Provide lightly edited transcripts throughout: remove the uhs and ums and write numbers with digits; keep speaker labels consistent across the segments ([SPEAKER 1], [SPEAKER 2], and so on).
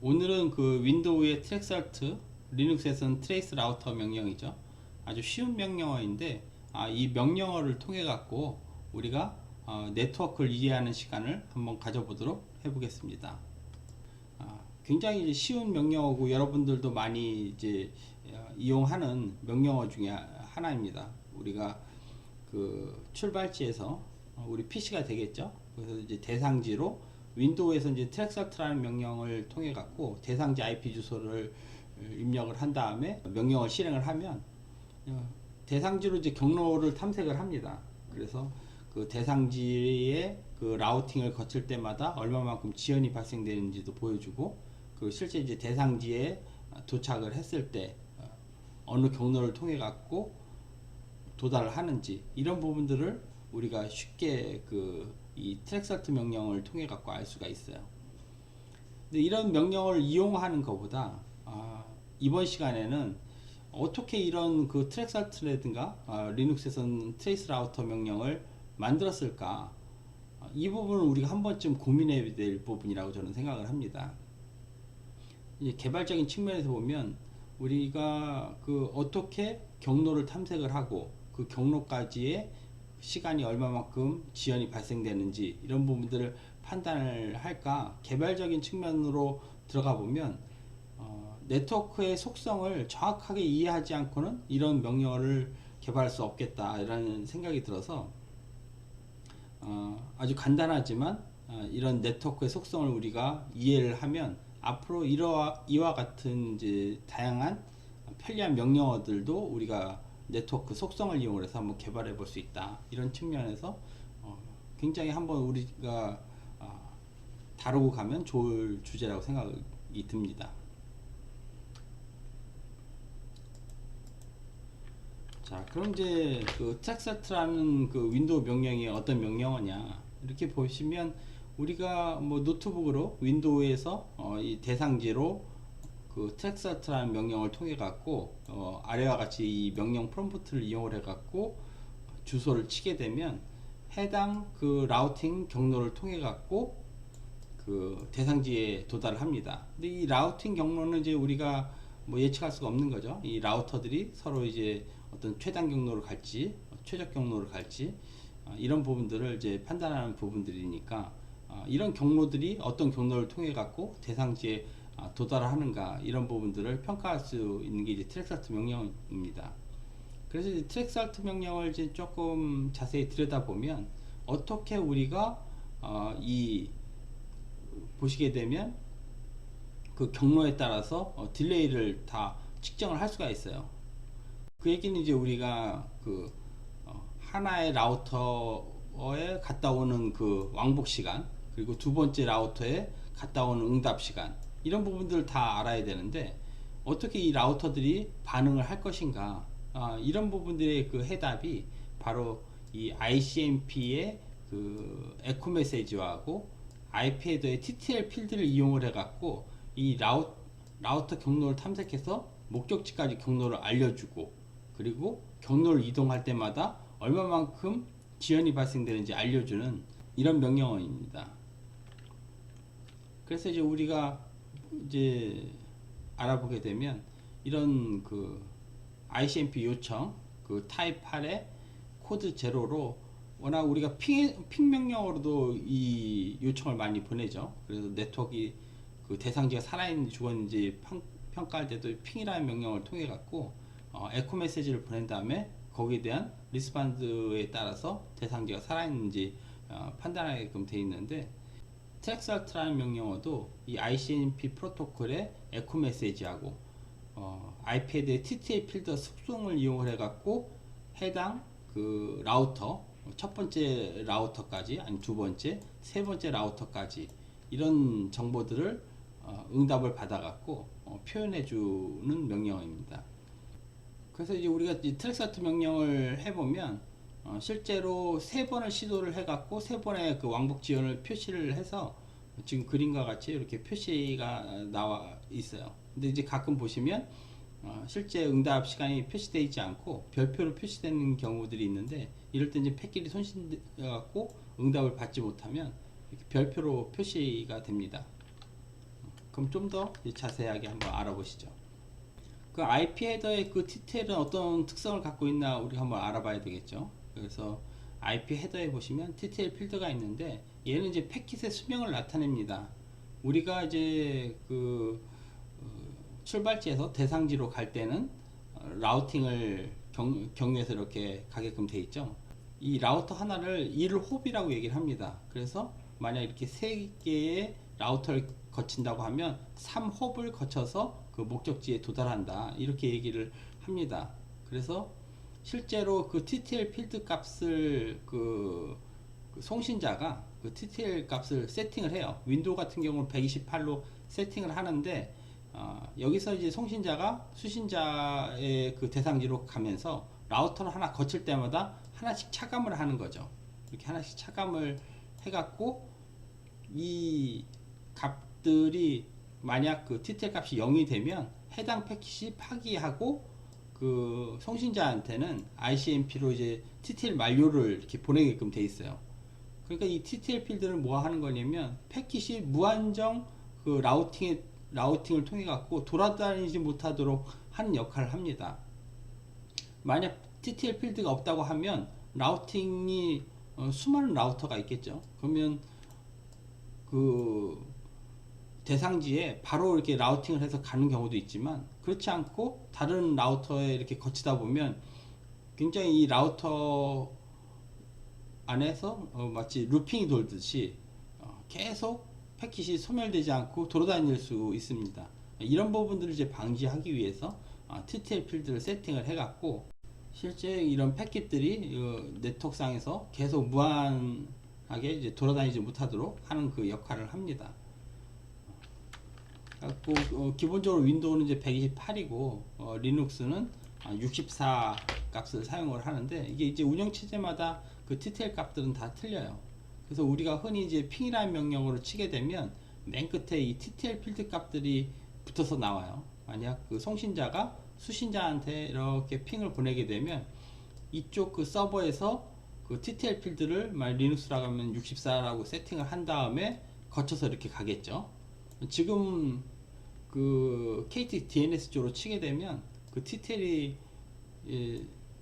[SPEAKER 1] 오늘은 그 윈도우의 트랙설트, 리눅스에서는 트레이스 라우터 명령이죠. 아주 쉬운 명령어인데 이 명령어를 통해 갖고 우리가 네트워크를 이해하는 시간을 한번 가져보도록 해보겠습니다. 굉장히 이제 쉬운 명령어고 여러분들도 많이 이제 이용하는 명령어 중에 하나입니다. 우리가 그 출발지에서 우리 PC가 되겠죠. 그래서 이제 대상지로 윈도우에서 이제 트랙설트라는 명령을 통해 갖고 대상지 IP 주소를 입력을 한 다음에 명령을 실행을 하면 대상지로 이제 경로를 탐색을 합니다. 그래서 그 대상지의 그 라우팅을 거칠 때마다 얼마만큼 지연이 발생되는지도 보여주고, 그 실제 이제 대상지에 도착을 했을 때 어느 경로를 통해 갖고 도달을 하는지, 이런 부분들을 우리가 쉽게 이 트랙설트 명령을 통해 갖고 알 수가 있어요. 근데 이런 명령을 이용하는 것보다 이번 시간에는 어떻게 이런 그 트랙설트라든가 리눅스에서는 트레이스 라우터 명령을 만들었을까, 이 부분을 우리가 한 번쯤 고민해야 될 부분이라고 저는 생각을 합니다. 이제 개발적인 측면에서 보면 우리가 어떻게 경로를 탐색을 하고 그 경로까지의 시간이 얼마만큼 지연이 발생되는지, 이런 부분들을 판단을 할까, 개발적인 측면으로 들어가 보면 네트워크의 속성을 정확하게 이해하지 않고는 이런 명령어를 개발할 수 없겠다 이라는 생각이 들어서 아주 간단하지만 이런 네트워크의 속성을 우리가 이해를 하면 앞으로 이와 같은 이제 다양한 편리한 명령어들도 우리가 네트워크 속성을 이용해서 한번 개발해 볼 수 있다, 이런 측면에서 굉장히 한번 우리가 다루고 가면 좋을 주제라고 생각이 듭니다. 자, 그럼 이제 트랙설트라는 윈도우 명령이 어떤 명령어냐, 이렇게 보시면 우리가 뭐 노트북으로 윈도우에서 이 대상지로 트랙설트라는 명령을 통해 갖고 아래와 같이 이 명령 프롬프트를 이용을 해 갖고 주소를 치게 되면 해당 라우팅 경로를 통해 갖고 대상지에 도달을 합니다. 근데 이 라우팅 경로는 이제 우리가 뭐 예측할 수가 없는 거죠. 이 라우터들이 서로 이제 어떤 최단 경로를 갈지 최적 경로를 갈지 이런 부분들을 이제 판단하는 부분들이니까 이런 경로들이 어떤 경로를 통해 갖고 대상지에 도달하는가, 이런 부분들을 평가할 수 있는 게 이제 트랙설트 명령입니다. 그래서 이제 트랙설트 명령을 이제 조금 자세히 들여다보면 어떻게 우리가 보시게 되면 그 경로에 따라서 딜레이를 다 측정을 할 수가 있어요. 그 얘기는 이제 우리가 하나의 라우터에 갔다 오는 왕복 시간, 그리고 두 번째 라우터에 갔다 오는 응답 시간, 이런 부분들을 다 알아야 되는데 어떻게 이 라우터들이 반응을 할 것인가, 이런 부분들의 해답이 바로 이 ICMP의 에코 메시지하고 IP 헤더의 TTL 필드를 이용을 해 갖고 이 라우터 경로를 탐색해서 목적지까지 경로를 알려주고, 그리고 경로를 이동할 때마다 얼마만큼 지연이 발생되는지 알려주는 이런 명령어입니다. 그래서 이제 우리가 이제 알아보게 되면 이런 ICMP 요청 타입 8의 코드 제로로 워낙 우리가 핑 명령어로도 이 요청을 많이 보내죠. 그래서 네트워크가 대상지가 살아있는지 죽었는지 평가할 때도 핑이라는 명령을 통해 갖고 에코 메시지를 보낸 다음에 거기에 대한 리스판드에 따라서 대상지가 살아있는지 판단하게끔 되어 있는데, 트랙설트라는 명령어도 이 ICMP 프로토콜의 에코 메시지하고 IP 헤더의 TTL 필드 속성을 이용을 해 갖고 해당 라우터, 첫 번째 라우터까지, 아니 두 번째, 세 번째 라우터까지 이런 정보들을 응답을 받아 갖고 표현해 주는 명령어입니다. 그래서 이제 우리가 이 트랙설트 명령을 해보면 실제로 세 번을 시도를 해 갖고 세 번의 왕복 지연을 표시를 해서 지금 그림과 같이 이렇게 표시가 나와 있어요. 근데 이제 가끔 보시면 실제 응답 시간이 표시되어 있지 않고 별표로 표시되는 경우들이 있는데, 이럴 때 이제 패킷이 손실돼 갖고 응답을 받지 못하면 이렇게 별표로 표시가 됩니다. 그럼 좀 더 자세하게 한번 알아보시죠. 그 IP 헤더의 그 TTL은 어떤 특성을 갖고 있나 우리가 한번 알아봐야 되겠죠. 그래서 IP 헤더에 보시면 TTL 필드가 있는데 얘는 이제 패킷의 수명을 나타냅니다. 우리가 이제 그 출발지에서 대상지로 갈 때는 라우팅을 경유해서 이렇게 가게끔 돼 있죠. 이 라우터 하나를 1홉이라고 얘기를 합니다. 그래서 만약 이렇게 3개의 라우터를 거친다고 하면 3홉을 거쳐서 그 목적지에 도달한다, 이렇게 얘기를 합니다. 그래서 실제로 그 TTL 필드 값을 그 송신자가 그 TTL 값을 세팅을 해요. 윈도우 같은 경우는 128로 세팅을 하는데 여기서 이제 송신자가 수신자의 그 대상지로 가면서 라우터를 하나 거칠 때마다 하나씩 차감을 하는 거죠. 이렇게 하나씩 차감을 해갖고 이 값들이 만약 그 TTL 값이 0이 되면 해당 패킷이 파기하고 그 송신자한테는 ICMP로 이제 TTL 만료를 이렇게 보내게끔 돼 있어요. 그러니까 이 TTL 필드를 뭐 하는 거냐면 패킷이 무한정 그 라우팅을 통해 갖고 돌아다니지 못하도록 하는 역할을 합니다. 만약 TTL 필드가 없다고 하면 라우팅이 수많은 라우터가 있겠죠. 그러면 그 대상지에 바로 이렇게 라우팅을 해서 가는 경우도 있지만 그렇지 않고 다른 라우터에 이렇게 거치다 보면 굉장히 이 라우터 안에서 마치 루핑이 돌듯이 계속 패킷이 소멸되지 않고 돌아다닐 수 있습니다. 이런 부분들을 이제 방지하기 위해서 TTL 필드를 세팅을 해갖고 실제 이런 패킷들이 네트워크상에서 계속 무한하게 이제 돌아다니지 못하도록 하는 그 역할을 합니다. 기본적으로 윈도우는 이제 128이고 리눅스는 64 값을 사용을 하는데 이게 이제 운영체제마다 그 TTL 값들은 다 틀려요. 그래서 우리가 흔히 이제 핑이라는 명령어를 치게 되면 맨 끝에 이 TTL 필드 값들이 붙어서 나와요. 만약 그 송신자가 수신자한테 이렇게 핑을 보내게 되면 이쪽 그 서버에서 그 TTL 필드를 만약 리눅스라고 하면 64라고 세팅을 한 다음에 거쳐서 이렇게 가겠죠. 지금 그 KT DNS 쪽으로 치게 되면 그 TTL이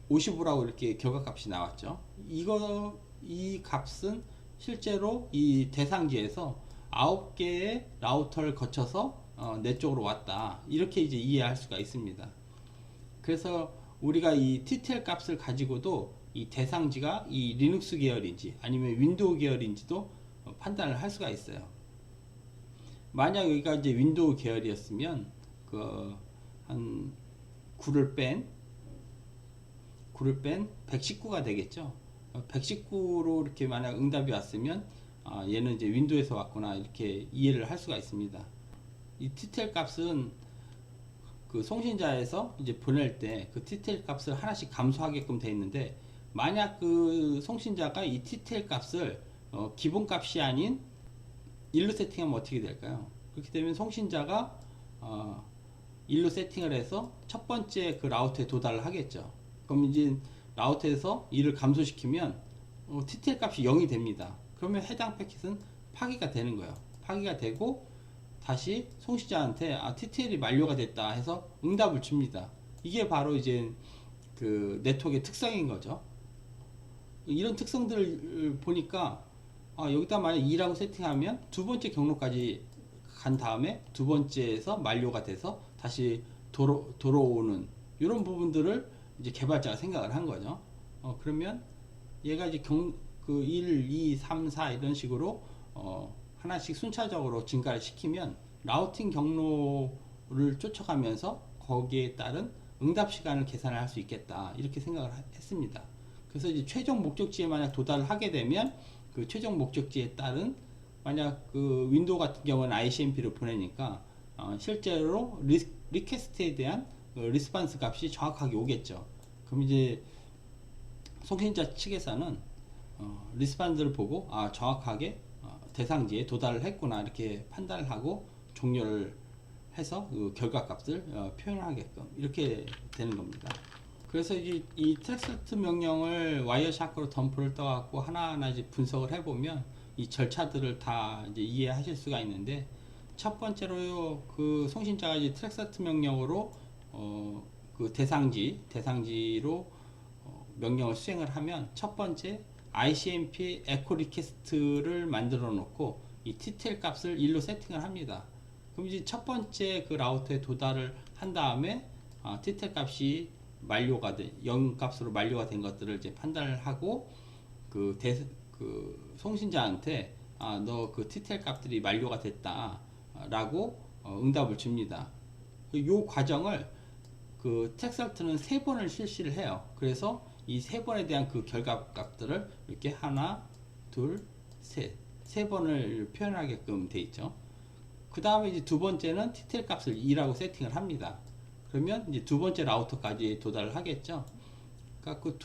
[SPEAKER 1] 55라고 이렇게 결과값이 나왔죠. 이 값은 실제로 이 대상지에서 9개의 라우터를 거쳐서 내 쪽으로 왔다, 이렇게 이제 이해할 수가 있습니다. 그래서 우리가 이 TTL 값을 가지고도 이 대상지가 이 리눅스 계열인지 아니면 윈도우 계열인지도 판단을 할 수가 있어요. 만약 여기가 이제 윈도우 계열이었으면 그 한 9를 뺀 119가 되겠죠. 119로 이렇게 만약 응답이 왔으면 얘는 이제 윈도우에서 왔구나, 이렇게 이해를 할 수가 있습니다. 이 TTL 값은 그 송신자에서 이제 보낼 때 그 TTL 값을 하나씩 감소하게끔 되어 있는데 만약 그 송신자가 이 TTL 값을 기본 값이 아닌 1로 세팅하면 어떻게 될까요? 그렇게 되면 송신자가 1로 세팅을 해서 첫 번째 그 라우터에 도달을 하겠죠. 그럼 이제 라우터에서 1을 감소시키면 TTL 값이 0이 됩니다. 그러면 해당 패킷은 파기가 되는 거예요. 파기가 되고 다시 송신자한테 TTL이 만료가 됐다 해서 응답을 줍니다. 이게 바로 이제 그 네트워크의 특성인 거죠. 이런 특성들을 보니까 여기다 만약 2라고 세팅하면 두 번째 경로까지 간 다음에 두 번째에서 만료가 돼서 다시 돌아오는 이런 부분들을 이제 개발자가 생각을 한 거죠. 그러면 얘가 이제 그 1, 2, 3, 4 이런 식으로 하나씩 순차적으로 증가를 시키면 라우팅 경로를 쫓아가면서 거기에 따른 응답 시간을 계산을 할 수 있겠다, 이렇게 생각을 했습니다. 그래서 이제 최종 목적지에 만약 도달을 하게 되면 그 최종 목적지에 따른 만약 그 윈도우 같은 경우는 ICMP를 보내니까 실제로 리퀘스트에 대한 리스폰스 값이 정확하게 오겠죠. 그럼 이제 송신자 측에서는 리스폰스를 보고 정확하게 대상지에 도달을 했구나, 이렇게 판단을 하고 종료를 해서 그 결과값을 표현하게끔 이렇게 되는 겁니다. 그래서 이 트랙스트 명령을 와이어샤크로 덤프를 떠갖고 하나하나 이제 분석을 해보면 이 절차들을 다 이제 이해하실 수가 있는데 첫 번째로 그 송신자가 이제 트랙사트 명령으로 그 대상지로 명령을 수행을 하면 첫 번째 ICMP 에코 리퀘스트를 만들어 놓고 이 TTL 값을 1로 세팅을 합니다. 그럼 이제 첫 번째 그 라우터에 도달을 한 다음에 TTL 값이 만료가 돼 0 값으로 만료가 된 것들을 이제 판단을 하고 그 송신자한테 너 그 TTL 값들이 만료가 됐다 라고 응답을 줍니다. 이 과정을 그 텍설트는 3번을 실시를 해요. 그래서 이 3번에 대한 그 결과 값들을 이렇게 하나, 둘, 셋, 3번을 표현하게끔 돼 있죠. 그 다음에 이제 두 번째는 TTL 값을 2라고 세팅을 합니다. 그러면 이제 두 번째 라우터까지 도달을 하겠죠. 그러니까 그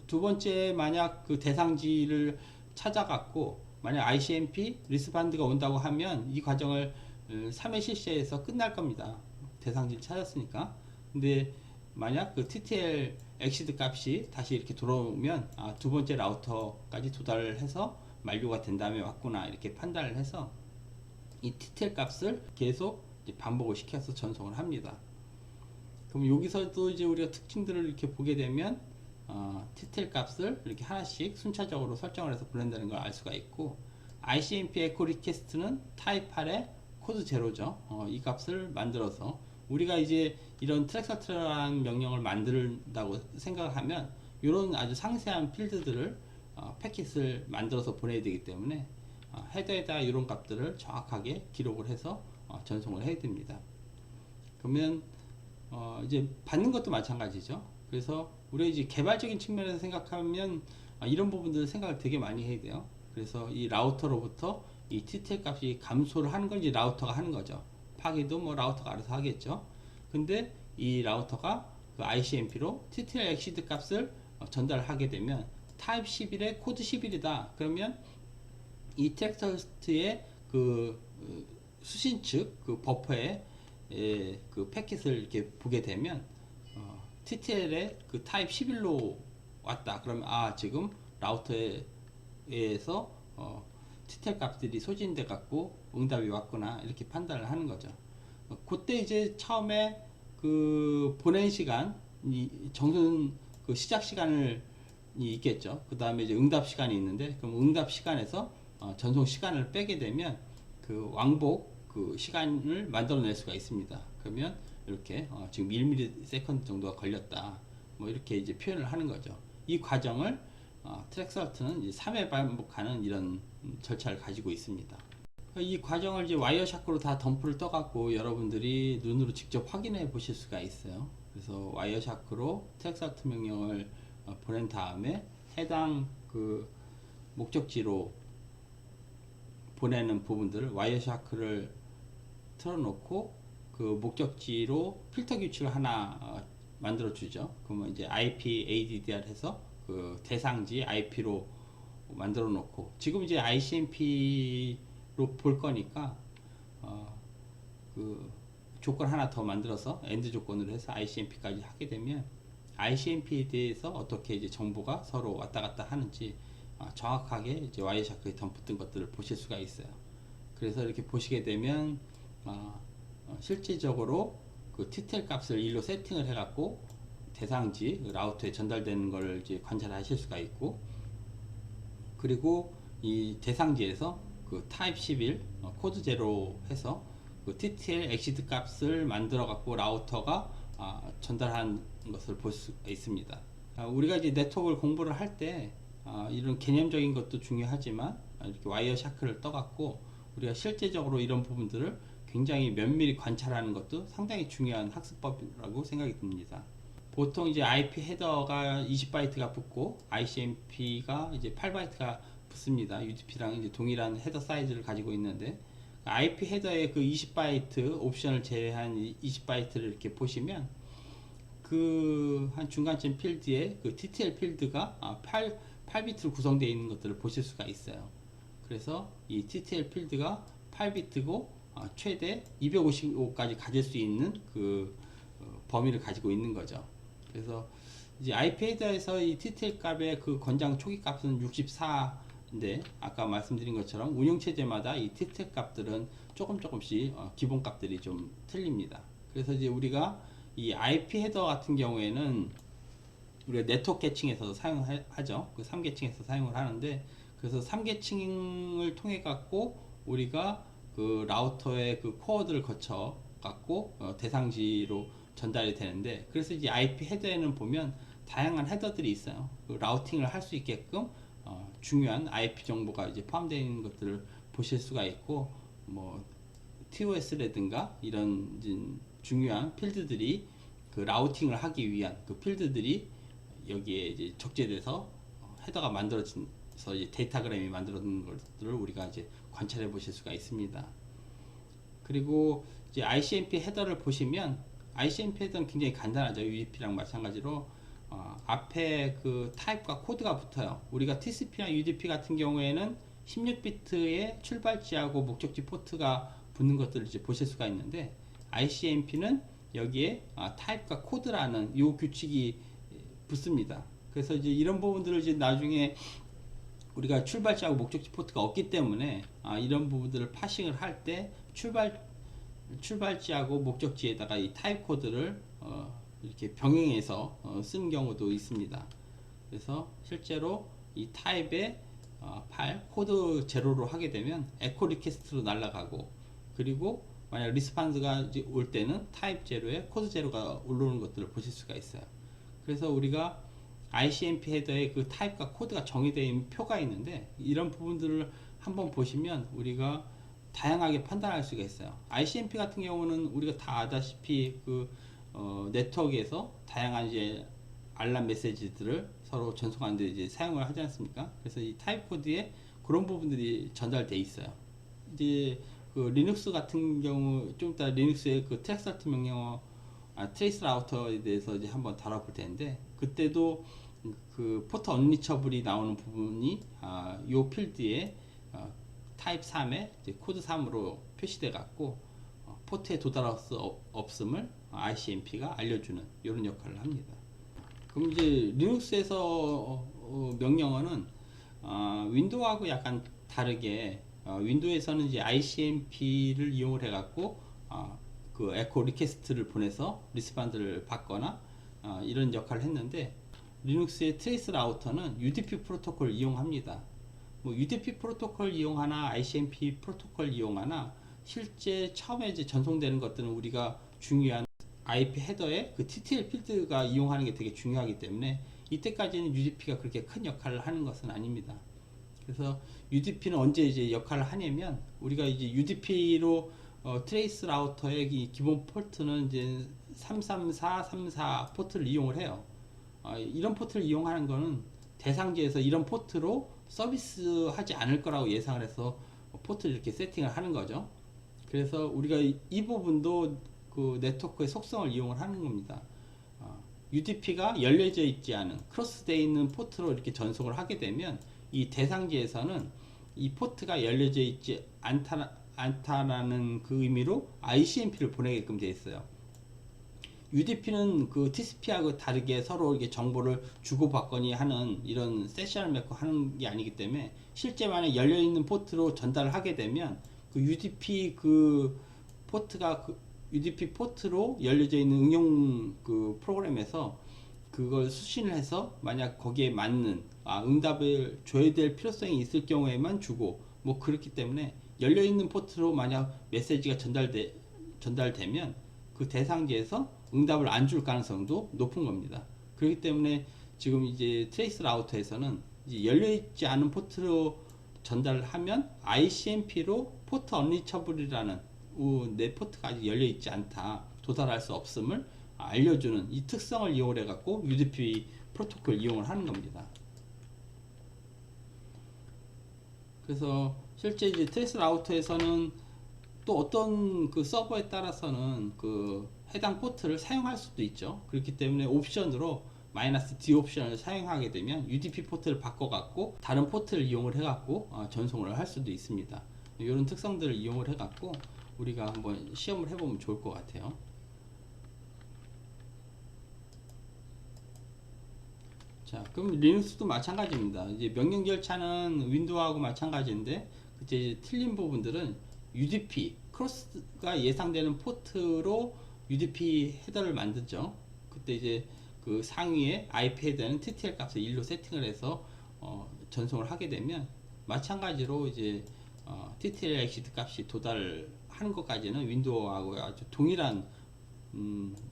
[SPEAKER 1] 두 번째 만약 그 대상지를 찾아갖고 만약 ICMP 리스반드가 온다고 하면 이 과정을 3회 실시해서 끝날 겁니다. 대상지를 찾았으니까. 근데 만약 그 TTL 엑시드 값이 다시 이렇게 돌아오면 두 번째 라우터까지 도달을 해서 만료가 된 다음에 왔구나 이렇게 판단을 해서 이 TTL 값을 계속 반복을 시켜서 전송을 합니다. 그럼 여기서도 이제 우리가 특징들을 이렇게 보게 되면 TTL 값을 이렇게 하나씩 순차적으로 설정을 해서 보낸다는 걸 알 수가 있고, ICMP 에코 리퀘스트는 타입 8의 코드 제로죠. 이 값을 만들어서 우리가 이제 이런 트랙서트라는 명령을 만든다고 생각을 하면 이런 아주 상세한 필드들을 패킷을 만들어서 보내야 되기 때문에 헤더에다 이런 값들을 정확하게 기록을 해서 전송을 해야 됩니다. 그러면 이제 받는 것도 마찬가지죠. 그래서 우리가 이제 개발적인 측면에서 생각하면 이런 부분들을 생각을 되게 많이 해야 돼요. 그래서 이 라우터로부터 이 TTL 값이 감소를 하는 건 이제 라우터가 하는 거죠. 파기도 뭐 라우터가 알아서 하겠죠. 근데 이 라우터가 그 ICMP로 TTL 엑시드 값을 전달하게 되면 타입 11에 코드 11이다. 그러면 이 텍스트의 그 수신 측 그 버퍼에 그 패킷을 이렇게 보게 되면 TTL의 그 타입 11로 왔다. 그러면 지금 라우터에서 TTL 값들이 소진돼 갖고 응답이 왔구나 이렇게 판단을 하는 거죠. 그때 이제 처음에 그 보낸 시간 정선 그 시작 시간을 있겠죠. 그 다음에 이제 응답 시간이 있는데, 그럼 응답 시간에서 전송 시간을 빼게 되면 그 왕복 그 시간을 만들어낼 수가 있습니다. 그러면 이렇게 지금 1ms 정도가 걸렸다. 뭐 이렇게 이제 표현을 하는 거죠. 이 과정을 트랙설트는 이제 3회 반복하는 이런 절차를 가지고 있습니다. 이 과정을 이제 와이어샤크로 다 덤프를 떠갖고 여러분들이 눈으로 직접 확인해 보실 수가 있어요. 그래서 와이어샤크로 트랙설트 명령을 보낸 다음에 해당 그 목적지로 보내는 부분들을 와이어샤크를 틀어놓고 그 목적지로 필터 규칙을 하나 만들어 주죠. 그러면 이제 IP ADDR 해서 그 대상지 IP로 만들어 놓고, 지금 이제 ICMP로 볼 거니까 그 조건 하나 더 만들어서 엔드 조건으로 해서 ICMP까지 하게 되면 ICMP에 대해서 어떻게 이제 정보가 서로 왔다 갔다 하는지 정확하게 이제 와이어샤크에 덤프뜬 것들을 보실 수가 있어요. 그래서 이렇게 보시게 되면 실질적으로 그 TTL 값을 1로 세팅을 해갖고 대상지 라우터에 전달되는 걸 이제 관찰하실 수가 있고, 그리고 이 대상지에서 그 타입 11 코드 제로 해서 그 TTL 엑시드 값을 만들어 갖고 라우터가 전달한 것을 볼 수가 있습니다. 우리가 이제 네트워크를 공부를 할 때 이런 개념적인 것도 중요하지만 이렇게 와이어샤크를 떠갖고 우리가 실제적으로 이런 부분들을 굉장히 면밀히 관찰하는 것도 상당히 중요한 학습법이라고 생각이 듭니다. 보통 이제 IP 헤더가 20바이트가 붙고 ICMP가 이제 8바이트가 붙습니다. UDP랑 이제 동일한 헤더 사이즈를 가지고 있는데, IP 헤더의 그 20바이트 옵션을 제외한 20바이트를 이렇게 보시면 그 한 중간쯤 필드에 그 TTL 필드가 8비트로 구성되어 있는 것들을 보실 수가 있어요. 그래서 이 TTL 필드가 8비트고 최대 255까지 가질 수 있는 그 범위를 가지고 있는 거죠. 그래서 이제 IP 헤더에서 이 TTL 값의 그 권장 초기 값은 64 아까 말씀드린 것처럼 운영체제마다 이 TTL 값들은 조금씩 기본 값들이 좀 틀립니다. 그래서 이제 우리가 이 IP 헤더 같은 경우에는 우리가 네트워크 계층에서 사용하죠. 그 3계층에서 사용을 하는데, 그래서 3계층을 통해 갖고 우리가 그 라우터의 그 코어들을 거쳐 갖고 대상지로 전달이 되는데, 그래서 이제 IP 헤더에는 보면 다양한 헤더들이 있어요. 그 라우팅을 할 수 있게끔 중요한 IP 정보가 이제 포함되어 있는 것들을 보실 수가 있고, 뭐 TOS라든가 이런 중요한 필드들이 그 라우팅을 하기 위한 그 필드들이 여기에 이제 적재돼서 헤더가 만들어져서 이제 데이터그램이 만들어진 것들을 우리가 이제 관찰해 보실 수가 있습니다. 그리고 이제 ICMP 헤더를 보시면 ICMP 헤더는 굉장히 간단하죠. UDP랑 마찬가지로 앞에 그 타입과 코드가 붙어요. 우리가 TCP나 UDP 같은 경우에는 16비트의 출발지하고 목적지 포트가 붙는 것들을 이제 보실 수가 있는데, ICMP는 여기에 타입과 코드라는 이 규칙이 붙습니다. 그래서 이제 이런 부분들을 이제 나중에 우리가 출발지하고 목적지 포트가 없기 때문에 이런 부분들을 파싱을 할 때 출발지하고 목적지에다가 이 타입 코드를 이렇게 병행해서 쓰는 경우도 있습니다. 그래서 실제로 이 타입의 파일 코드 제로로 하게 되면 에코 리퀘스트로 날아가고, 그리고 만약 리스판스가 올 때는 타입 제로에 코드 제로가 올라오는 것들을 보실 수가 있어요. 그래서 우리가 ICMP 헤더에 그 타입과 코드가 정의되어 있는 표가 있는데, 이런 부분들을 한번 보시면 우리가 다양하게 판단할 수가 있어요. ICMP 같은 경우는 우리가 다 아다시피 그 네트워크에서 다양한 이제 알람 메시지들을 서로 전송하는 데 이제 사용을 하지 않습니까? 그래서 이 타입 코드에 그런 부분들이 전달되어 있어요. 이제 그 리눅스 같은 경우 좀 이따 리눅스의 그 트랙서트 명령어 트레이스 라우터에 대해서 이제 한번 다뤄볼 텐데, 그때도 그 포트 언리처블이 나오는 부분이 요 필드에 타입 3에 코드 3으로 표시돼 갖고 포트에 도달할 수 없음을 ICMP가 알려주는 이런 역할을 합니다. 그럼 이제 리눅스에서 명령어는 윈도우하고 약간 다르게 윈도우에서는 이제 ICMP를 이용을 해갖고 그 에코 리퀘스트를 보내서 리스판드를 받거나 이런 역할을 했는데, 리눅스의 트레이스 라우터는 UDP 프로토콜을 이용합니다. 뭐 UDP 프로토콜 이용하나 ICMP 프로토콜 이용하나 실제 처음에 이제 전송되는 것들은 우리가 중요한 IP 헤더에 그 TTL 필드가 이용하는 게 되게 중요하기 때문에 이때까지는 UDP가 그렇게 큰 역할을 하는 것은 아닙니다. 그래서 UDP는 언제 이제 역할을 하냐면, 우리가 이제 UDP로 트레이스 라우터의 이 기본 포트는 이제 334 포트를 이용을 해요. 이런 포트를 이용하는 거는 대상지에서 이런 포트로 서비스 하지 않을 거라고 예상을 해서 포트를 이렇게 세팅을 하는 거죠. 그래서 우리가 이 부분도 그 네트워크의 속성을 이용을 하는 겁니다. UDP가 열려져 있지 않은 크로스되어 있는 포트로 이렇게 전송을 하게 되면 이 대상지에서는 이 포트가 열려져 있지 않다라는 그 의미로 ICMP를 보내게끔 되어 있어요. UDP는 그 TCP하고 다르게 서로 이렇게 정보를 주고받거니 하는 이런 세션을 맺고 하는 게 아니기 때문에, 실제 만에 열려있는 포트로 전달을 하게 되면 그 UDP 그 포트가 그 UDP 포트로 열려져 있는 응용 그 프로그램에서 그걸 수신을 해서 만약 거기에 맞는 응답을 줘야 될 필요성이 있을 경우에만 주고, 뭐 그렇기 때문에 열려있는 포트로 만약 메시지가 전달되면 그 대상지에서 응답을 안 줄 가능성도 높은 겁니다. 그렇기 때문에 지금 이제 트레이스 라우터에서는 이제 열려있지 않은 포트로 전달을 하면 ICMP로 포트 언리처블이라는 내 포트가 아직 열려있지 않다, 도달할 수 없음을 알려주는 이 특성을 이용해 갖고 UDP 프로토콜 이용을 하는 겁니다. 그래서 실제 이제 트레이스 라우터에서는 또 어떤 그 서버에 따라서는 그 해당 포트를 사용할 수도 있죠. 그렇기 때문에 옵션으로 -D 옵션을 사용하게 되면 UDP 포트를 바꿔갖고 다른 포트를 이용을 해갖고 전송을 할 수도 있습니다. 이런 특성들을 이용을 해갖고 우리가 한번 시험을 해보면 좋을 것 같아요. 자, 그럼 리눅스도 마찬가지입니다. 이제 명령 절차는 윈도우하고 마찬가지인데, 그때 이제 틀린 부분들은 UDP 크로스가 예상되는 포트로 UDP 헤더를 만들죠. 그때 이제 그 상위에 IP 헤더는 TTL 값을 1로 세팅을 해서 전송을 하게 되면 마찬가지로 이제 TTL exit 값이 도달하는 것까지는 윈도우하고 아주 동일한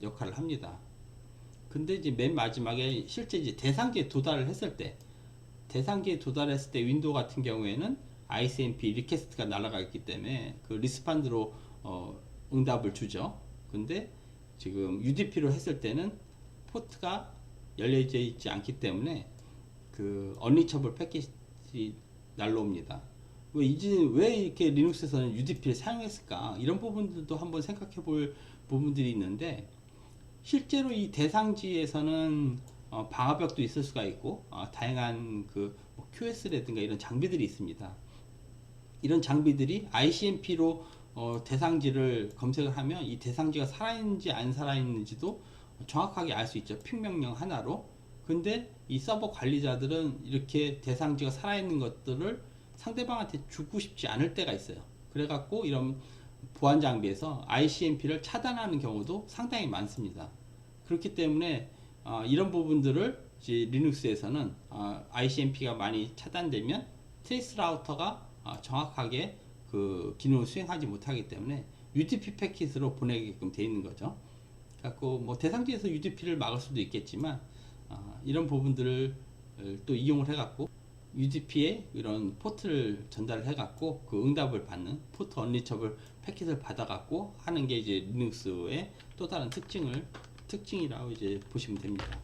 [SPEAKER 1] 역할을 합니다. 근데 이제 맨 마지막에 실제 이제 대상기에 도달을 했을 때, 대상기에 도달했을 때 윈도우 같은 경우에는 ICMP 리퀘스트가 날아가기 때문에 그 리스판드로 응답을 주죠. 근데 지금 UDP로 했을 때는 포트가 열려져 있지 않기 때문에 그 언리처블 패킷이 날라옵니다. 왜 이렇게 리눅스에서는 UDP를 사용했을까? 이런 부분들도 한번 생각해 볼 부분들이 있는데, 실제로 이 대상지에서는 방화벽도 있을 수가 있고 다양한 그 QS라든가 이런 장비들이 있습니다. 이런 장비들이 ICMP로 대상지를 검색을 하면 이 대상지가 살아있는지 안 살아있는지도 정확하게 알 수 있죠. 픽 명령 하나로. 근데 이 서버 관리자들은 이렇게 대상지가 살아있는 것들을 상대방한테 주고 싶지 않을 때가 있어요. 그래갖고 이런 보안 장비에서 ICMP를 차단하는 경우도 상당히 많습니다. 그렇기 때문에 이런 부분들을 이제 리눅스에서는 ICMP가 많이 차단되면 트레이스 라우터가 정확하게 그 기능을 수행하지 못하기 때문에 UDP 패킷으로 보내게끔 되어 있는 거죠. 갖고 뭐 대상지에서 UDP를 막을 수도 있겠지만 이런 부분들을 또 이용을 해갖고 UDP에 이런 포트를 전달을 해갖고 그 응답을 받는 포트 언리처블 패킷을 받아갖고 하는 게 이제 리눅스의 또 다른 특징이라고 이제 보시면 됩니다.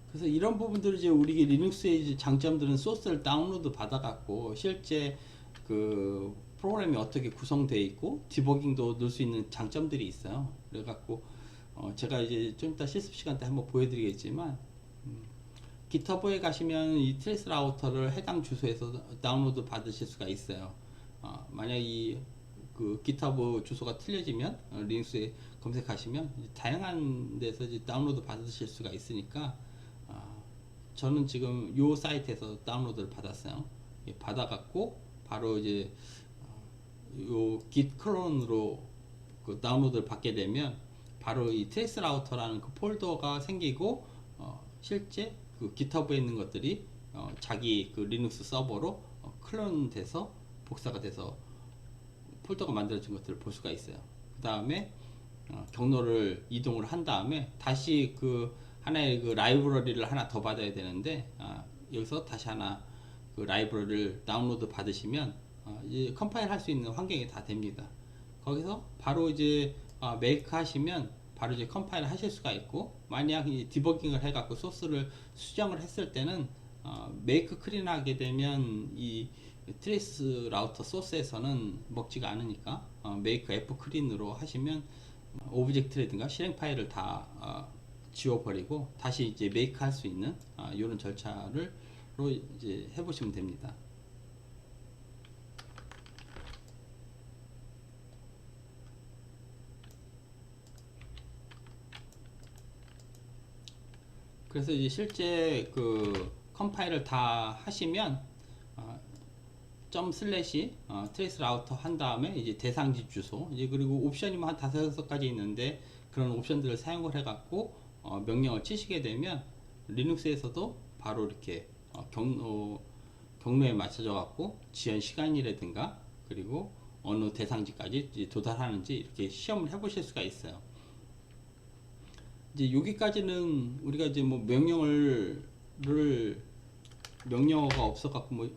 [SPEAKER 1] 그래서 이런 부분들을 이제 우리 리눅스의 이제 장점들은 소스를 다운로드 받아갖고 실제 그 프로그램이 어떻게 구성되어 있고 디버깅도 넣을 수 있는 장점들이 있어요. 그래갖고 제가 이제 좀 이따 실습 시간 때 한번 보여드리겠지만 GitHub에 가시면 이 트레이스 라우터를 해당 주소에서 다운로드 받으실 수가 있어요. 만약 그 GitHub 주소가 틀려지면 리눅스에 검색하시면 다양한 데서 이제 다운로드 받으실 수가 있으니까 저는 지금 요 사이트에서 다운로드를 받았어요. 받아갖고 바로 이제 요 git 클론으로 그 다운로드를 받게 되면 바로 이 트레이스 라우터라는 그 폴더가 생기고 실제 그 GitHub에 있는 것들이 자기 그 리눅스 서버로 클론 돼서 복사가 돼서 폴더가 만들어진 것들을 볼 수가 있어요. 그 다음에 경로를 이동을 한 다음에 다시 그 하나의 그 라이브러리를 하나 더 받아야 되는데 여기서 다시 하나 그 라이브러리를 다운로드 받으시면 이제 컴파일 할 수 있는 환경이 다 됩니다. 거기서 바로 이제 메이크 하시면 바로 이제 컴파일 하실 수가 있고, 만약 디버깅을 해갖고 소스를 수정을 했을 때는 메이크 클린 하게 되면 이 트레이스 라우터 소스에서는 먹지가 않으니까 메이크 F 클린으로 하시면 오브젝트라든가 실행 파일을 다 지워버리고 다시 이제 메이크 할 수 있는 이런 절차를 이제 해보시면 됩니다. 그래서 이제 실제 그 컴파일을 다 하시면 점 슬래시 트레이스 라우터 한 다음에 이제 대상지 주소 이제 그리고 옵션이 뭐 한 5-6가지 있는데 그런 옵션들을 사용을 해 갖고 명령을 치시게 되면 리눅스에서도 바로 이렇게 경로에 맞춰져 갖고 지연 시간이라든가 그리고 어느 대상지까지 도달하는지 이렇게 시험을 해 보실 수가 있어요. 이제 여기까지는 우리가 이제 뭐 명령어가 없어 갖고 뭐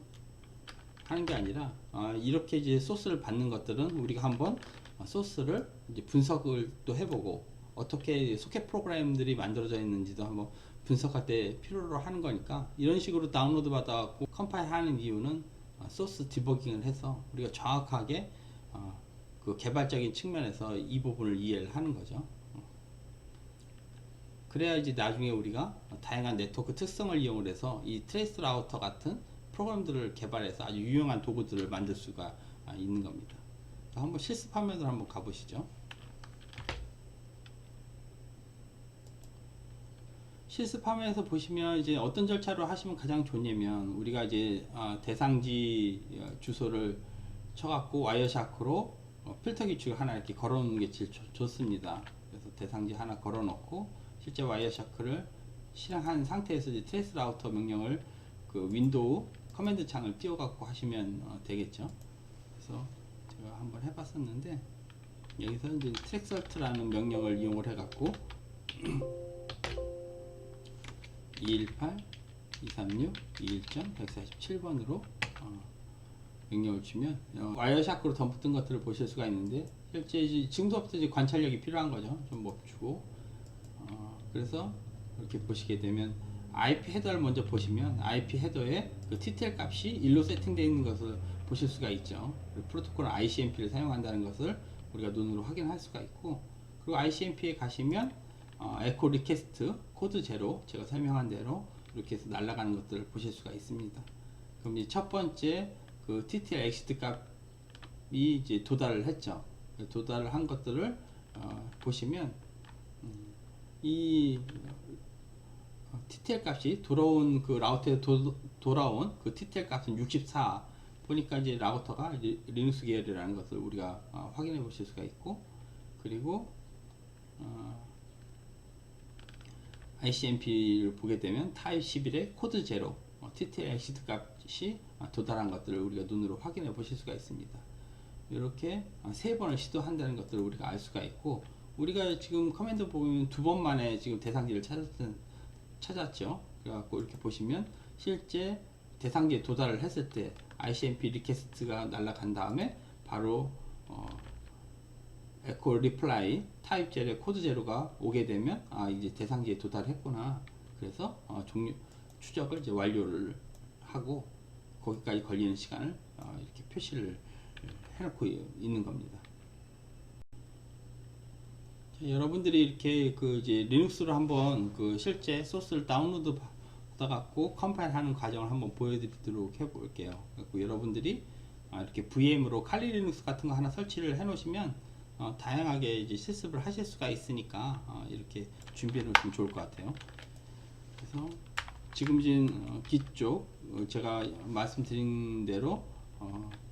[SPEAKER 1] 하는 게 아니라 이렇게 이제 소스를 받는 것들은 우리가 한번 소스를 이제 분석을 또 해보고 어떻게 소켓 프로그램들이 만들어져 있는지도 한번 분석할 때 필요로 하는 거니까 이런 식으로 다운로드 받아갖고 컴파일 하는 이유는 소스 디버깅을 해서 우리가 정확하게 그 개발적인 측면에서 이 부분을 이해를 하는 거죠. 그래야 이제 나중에 우리가 다양한 네트워크 특성을 이용을 해서 이 트레이스 라우터 같은 프로그램들을 개발해서 아주 유용한 도구들을 만들 수가 있는 겁니다. 한번 실습 화면으로 한번 가보시죠. 실습하면서 보시면 이제 어떤 절차로 하시면 가장 좋냐면, 우리가 이제 대상지 주소를 쳐갖고 와이어샤크로 필터 기축을 하나 이렇게 걸어놓는 게 제일 좋습니다. 그래서 대상지 하나 걸어놓고 실제 와이어샤크를 실행한 상태에서 이제 트레이스 라우터 명령을 그 윈도우 커맨드 창을 띄워갖고 하시면 되겠죠. 그래서 제가 한번 해봤었는데, 여기서 이제 트랙설트라는 명령을 이용을 해갖고 218, 236, 21.147번으로 명령을 주면 와이어샤크로 덤프 뜬 것들을 보실 수가 있는데, 실제 이제 지금부터 이제 관찰력이 필요한 거죠. 좀 멈추고 그래서 이렇게 보시게 되면 IP 헤더를 먼저 보시면 IP 헤더에 그 TTL 값이 1로 세팅되어 있는 것을 보실 수가 있죠. 프로토콜은 ICMP를 사용한다는 것을 우리가 눈으로 확인할 수가 있고, 그리고 ICMP에 가시면 에코 리퀘스트 코드 제로, 제가 설명한 대로 이렇게 해서 날아가는 것들을 보실 수가 있습니다. 그럼 이제 첫 번째 그 TTL 엑시트 값이 이제 도달을 했죠. 도달을 한 것들을 보시면 이 TTL 값이 돌아온 그 라우터에 돌아온 그 TTL 값은 64. 보니까 이제 라우터가 이제 리눅스 계열이라는 것을 우리가 확인해 보실 수가 있고, 그리고 ICMP를 보게 되면 타입 11의 코드 제로, TTL 엑시트 값이 도달한 것들을 우리가 눈으로 확인해 보실 수가 있습니다. 이렇게 세 번을 시도한다는 것들을 우리가 알 수가 있고, 우리가 지금 커맨드 보면 두 번 만에 지금 대상지를 찾았죠. 그래갖고 이렇게 보시면 실제 대상지에 도달을 했을 때 ICMP 리퀘스트가 날아간 다음에 바로 에코 리플라이 타입 제로 코드 제로가 오게 되면 이제 대상지에 도달했구나. 그래서 추적을 이제 완료를 하고 거기까지 걸리는 시간을 이렇게 표시를 해놓고 있는 겁니다. 자, 여러분들이 이렇게 그 이제 리눅스로 한번 그 실제 소스를 다운로드 받아갖고 컴파일하는 과정을 한번 보여드리도록 해볼게요. 여러분들이 이렇게 VM으로 칼리 리눅스 같은 거 하나 설치를 해놓으시면 다양하게 이제 실습을 하실 수가 있으니까 이렇게 준비해 놓으시면 좋을 것 같아요. 그래서 지금 이제 git 쪽 제가 말씀드린 대로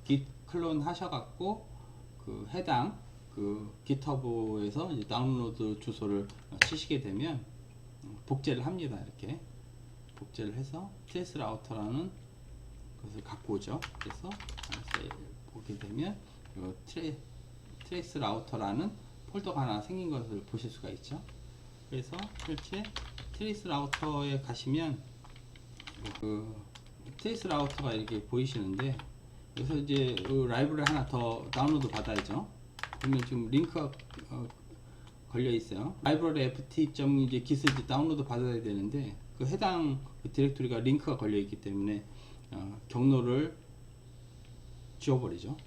[SPEAKER 1] git 클론 하셔갖고 그 해당 그 GitHub에서 이제 다운로드 주소를 치시게 되면 복제를 합니다. 이렇게 복제를 해서 트레이스 라우터라는 것을 갖고 오죠. 그래서 보게 되면 트레이스 라우터라는 폴더가 하나 생긴 것을 보실 수가 있죠. 그래서 실제 트레이스 라우터에 가시면 그 트레이스 라우터가 이렇게 보이시는데, 그래서 이제 그 라이브러리 하나 더 다운로드 받아야죠. 그러면 지금 링크가 걸려 있어요. 라이브러리 ft.git 다운로드 받아야 되는데, 그 해당 그 디렉토리가 링크가 걸려 있기 때문에 경로를 지워버리죠.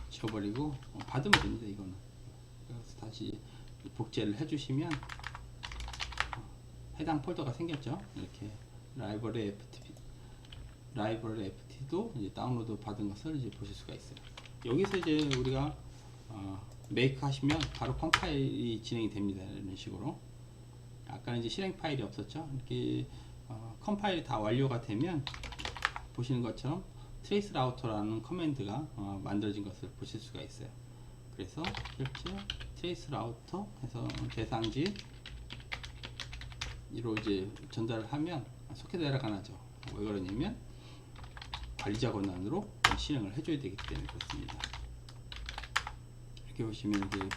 [SPEAKER 1] 지워버리고 받으면 됩니다. 이거는. 그래서 다시 복제를 해주시면 해당 폴더가 생겼죠. 이렇게 라이브러리 ft도 이제 다운로드 받은 것을 이제 보실 수가 있어요. 여기서 이제 우리가 메이크 하시면 바로 컴파일이 진행이 됩니다. 이런 식으로. 아까는 이제 실행 파일이 없었죠. 이렇게 컴파일이 다 완료가 되면 보시는 것처럼 트레이스 라우터라는 커맨드가 만들어진 것을 보실 수가 있어요. 그래서 실제 트레이스 라우터 해서 대상지 이로 이제 전달을 하면 소켓 에러가 나죠. 왜 그러냐면 관리자 권한으로 실행을 해줘야 되기 때문에 그렇습니다. 이렇게 보시면 이제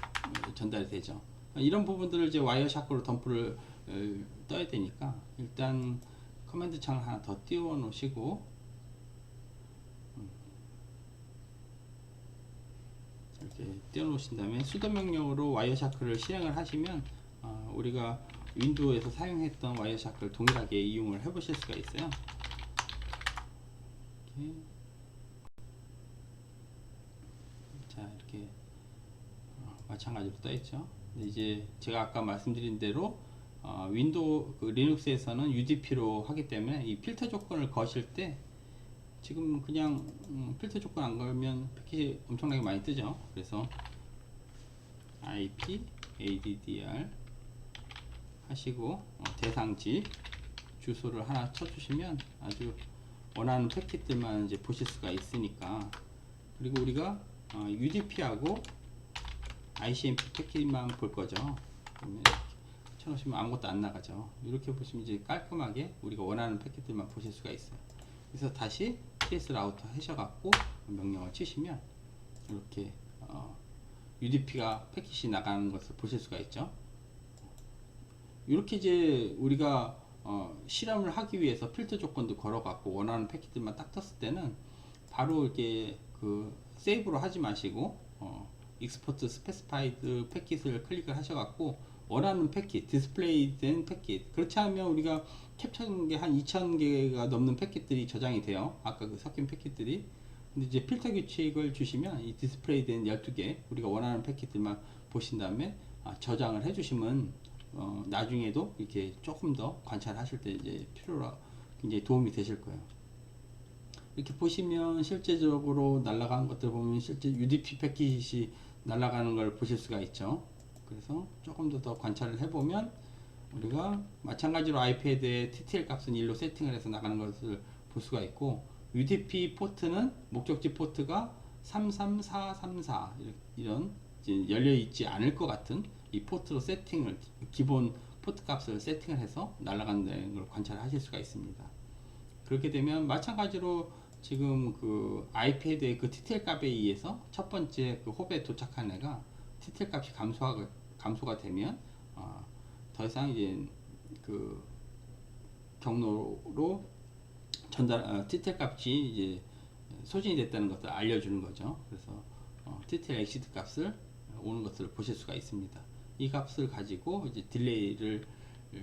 [SPEAKER 1] 전달이 되죠. 이런 부분들을 이제 와이어샤크로 덤프를 떠야 되니까 일단 커맨드 창을 하나 더 띄워 놓으시고 이렇게 띄워 놓으신 다음에 수도 명령으로 와이어샤크를 실행을 하시면 우리가 윈도우에서 사용했던 와이어샤크를 동일하게 이용을 해 보실 수가 있어요. 이렇게. 자, 이렇게 마찬가지로 떠 있죠. 근데 이제 제가 아까 말씀드린 대로 윈도우 그 리눅스에서는 UDP로 하기 때문에 이 필터 조건을 거실 때 지금 그냥 필터 조건 안 걸면 패킷이 엄청나게 많이 뜨죠. 그래서 IP addr 하시고 대상지 주소를 하나 쳐주시면 아주 원하는 패킷들만 이제 보실 수가 있으니까. 그리고 우리가 UDP하고 ICMP 패킷만 볼 거죠. 그러면 쳐놓으시면 아무것도 안 나가죠. 이렇게 보시면 이제 깔끔하게 우리가 원하는 패킷들만 보실 수가 있어요. 그래서 다시 트레이스 라우터 하셔갖고 명령을 치시면 이렇게 UDP가 패킷이 나가는 것을 보실 수가 있죠. 이렇게 이제 우리가 실험을 하기 위해서 필터 조건도 걸어갖고 원하는 패킷들만 딱 떴을 때는 바로 이렇게 세이브로 하지 마시고 익스포트 스페시파이드 패킷을 클릭을 하셔갖고 원하는 패킷, 디스플레이 된 패킷. 그렇지 않으면 우리가 캡처한 게 한 2000개가 넘는 패킷들이 저장이 돼요. 아까 섞인 패킷들이. 근데 이제 필터 규칙을 주시면 이 디스플레이 된 12개 우리가 원하는 패킷들만 보신 다음에 저장을 해주시면 나중에도 이렇게 조금 더 관찰하실 때 이제 필요로 굉장히 도움이 되실 거예요. 이렇게 보시면 실제적으로 날아가는 것들 보면 실제 UDP 패킷이 날아가는 걸 보실 수가 있죠. 그래서 조금 더 관찰을 해보면 우리가 마찬가지로 아이패드의 TTL 값은 1로 세팅을 해서 나가는 것을 볼 수가 있고, UDP 포트는 목적지 포트가 33434 이런 열려 있지 않을 것 같은 이 포트로 세팅을, 기본 포트 값을 세팅을 해서 날아가는 걸 관찰하실 수가 있습니다. 그렇게 되면 마찬가지로 지금 아이패드의 TTL 값에 의해서 첫 번째 홉에 도착한 애가 TTL 값이 감소가 되면 더 이상 이제 경로로 TTL 값이 이제 소진이 됐다는 것을 알려주는 거죠. 그래서 TTL 엑시드 값을 오는 것을 보실 수가 있습니다. 이 값을 가지고 이제 딜레이를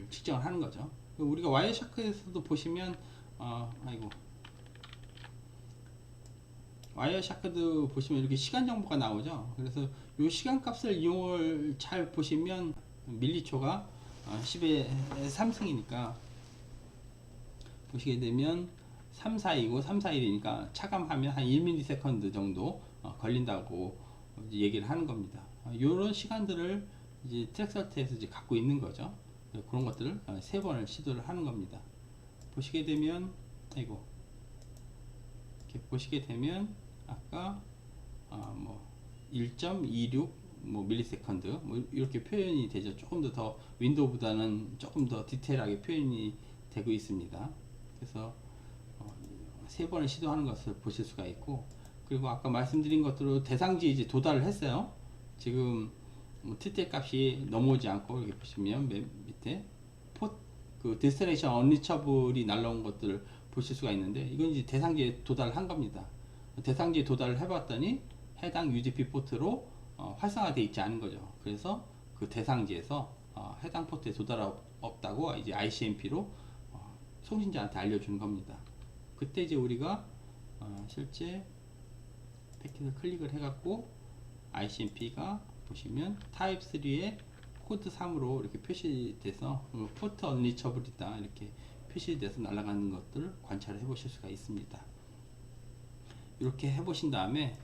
[SPEAKER 1] 측정을 하는 거죠. 우리가 와이어샤크에서도 보시면 와이어샤크도 보시면 이렇게 시간 정보가 나오죠. 그래서 이 시간 값을 이용을 잘 보시면 밀리초가 10의 3승이니까 보시게 되면 341이고 341이니까 차감하면 한 1ms 정도 걸린다고 얘기를 하는 겁니다. 이런 시간들을 이제 트랙설트에서 이제 갖고 있는 거죠. 그런 것들을 3번을 시도를 하는 겁니다. 보시게 되면 이렇게 보시게 되면 아까 1.26 밀리세컨드 이렇게 표현이 되죠. 조금 더 윈도우보다는 조금 더 디테일하게 표현이 되고 있습니다. 그래서 3번을 시도하는 것을 보실 수가 있고, 그리고 아까 말씀드린 것대로 대상지에 이제 도달을 했어요. 지금 TTL 값이 넘어오지 않고 이렇게 보시면 맨 밑에 데스티네이션 언리처블이 날라온 것들을 보실 수가 있는데, 이건 이제 대상지에 도달을 한 겁니다. 대상지에 도달을 해봤더니 해당 UDP 포트로 활성화되어 있지 않은 거죠. 그래서 그 대상지에서 해당 포트에 도달 없다고 이제 ICMP로 송신자한테 알려주는 겁니다. 그때 이제 우리가 실제 패킷을 클릭을 해갖고 ICMP가 보시면 타입 3의 코드 3으로 이렇게 표시돼서 포트 언리처블이다 이렇게 표시돼서 날아가는 것들을 관찰해 보실 수가 있습니다. 이렇게 해보신 다음에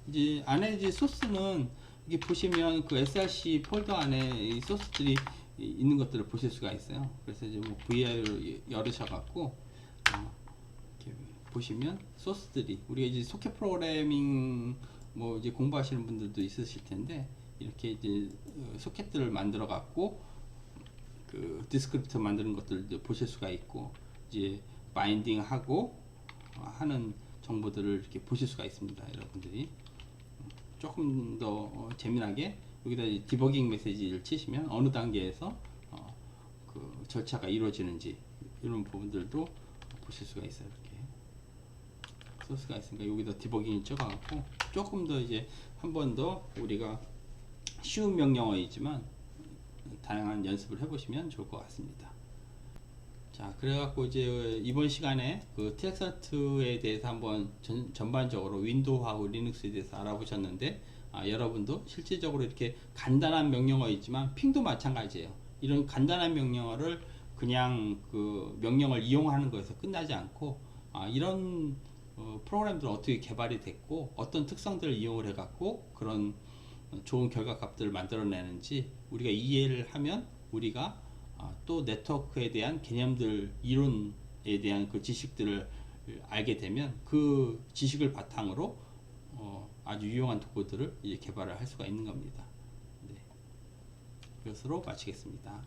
[SPEAKER 1] 이제 안에 이제 소스는 이게 보시면 src 폴더 안에 이 소스들이 있는 것들을 보실 수가 있어요. 그래서 이제 VI를 열으셔갖고 이렇게 보시면 소스들이 우리가 이제 소켓 프로그래밍 이제 공부하시는 분들도 있으실 텐데, 이렇게 이제 소켓들을 만들어 갖고 디스크립터 만드는 것들도 보실 수가 있고, 이제 바인딩 하고 하는 정보들을 이렇게 보실 수가 있습니다. 여러분들이 조금 더 재미나게 여기다 디버깅 메시지를 치시면 어느 단계에서 절차가 이루어지는지 이런 부분들도 보실 수가 있어요. 이렇게 소스가 있으니까 여기다 디버깅을 찍어갖고 조금 더 이제 한 번 더 우리가 쉬운 명령어이지만 다양한 연습을 해보시면 좋을 것 같습니다. 자, 그래갖고 이제 이번 시간에 트랙설트에 대해서 한번 전반적으로 윈도우하고 리눅스에 대해서 알아보셨는데, 여러분도 실질적으로 이렇게 간단한 명령어이지만 핑도 마찬가지예요. 이런 간단한 명령어를 그냥 명령을 이용하는 것에서 끝나지 않고 이런 프로그램들은 어떻게 개발이 됐고 어떤 특성들을 이용을 해갖고 그런 좋은 결과값들을 만들어내는지 우리가 이해를 하면 우리가 또 네트워크에 대한 개념들, 이론에 대한 그 지식들을 알게 되면 그 지식을 바탕으로 아주 유용한 도구들을 이제 개발을 할 수가 있는 겁니다. 네. 이것으로 마치겠습니다.